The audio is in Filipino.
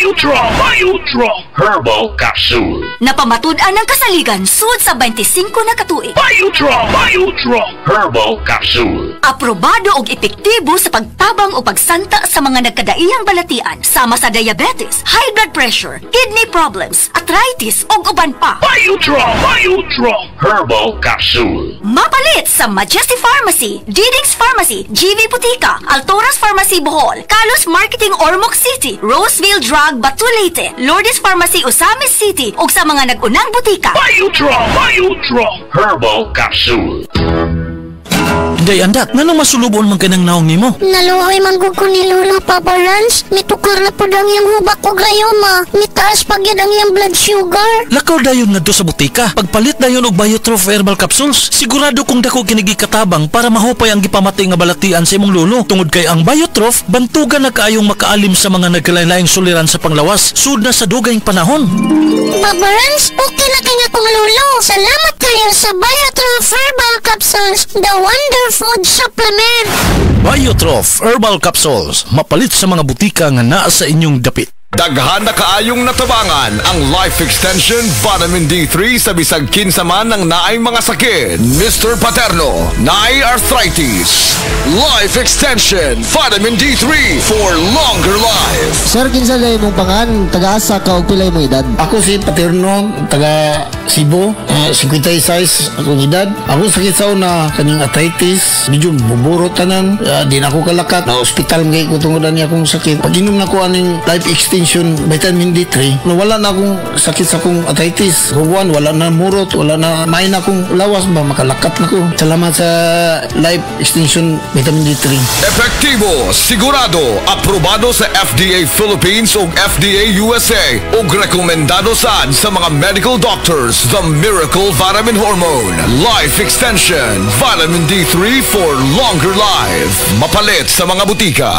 Biodraw Herbal Capsule. Napamatud-an ng kasaligan sud sa 25 na katuig. Biodraw Herbal Capsule. Aprobado og epektibo sa pagtabang o pagsanta sa mga nagkadaiyang balatian sama sa diabetes, high blood pressure, kidney problems, arthritis ug uban pa. Biodraw Herbal Capsule. Mapalit sa Majesty Pharmacy, Diding's Pharmacy, GV Putika, Altoras Pharmacy Bohol, Kalos Marketing Ormoc City, Roseville Drug Batulete, Lourdes Pharmacy Osamis City ug sa mga nag-unang butika. Biodraw Herbal Capsule. Day andak, nanong masulubon man kanang naong nimo? Naluoy man gud ko ni Lola, Papa Lance. Mitukar na po ang iyang hubak o gayoma. Mitaas pag yan ang iyang blood sugar. Lakaw dayon nga do sa butika. Pagpalit dayon og Biotrof Herbal Capsules. Sigurado kung dako kinigi katabang para mahupay ang gipamatay nga balatian sa imong lolo. Tungod kay ang Biotrof, bantugan na kaayong makaalim sa mga nagkalain-laing suliran sa panglawas. Sud na sa dugayng panahon. Papa Lance, okay na kanya kong lolo. Salamat kayo sa Biotrof Herbal Capsules, the wonder food supplement. Biotrof Herbal Capsules, mapalit sa mga butika nga naa sa inyong dapit. Daghan na kaayong natabangan ang Life Extension Vitamin D3 sa bisag kinsa man ng naay mga sakit. Mr. Paterno, naay arthritis. Life Extension Vitamin D3 for longer life. Sir, kinsa lay mong pangan, taga-asa ka o pilay mo edad? Ako si Paterno, taga Cebu, 56 akong edad. Ako sakit sa una kanyang arthritis, medyo buburo tanan, di na ako kalakat. Na hospital ngay ko tungodan niya akong sakit. Pag inom na ko aning Life Extension Vitamin D3, wala na akong sakit sa akong arthritis. Huwan, wala na murot, wala na main akong lawas ba, makalakat na ko. Salamat sa Life Extension Vitamin D3. Epektibo, sigurado, aprobado sa FDA Philippines ug FDA USA ug rekomendado sad sa mga medical doctors. The Miracle Vitamin Hormone. Life Extension Vitamin D3 for longer life. Mapalit sa mga butika.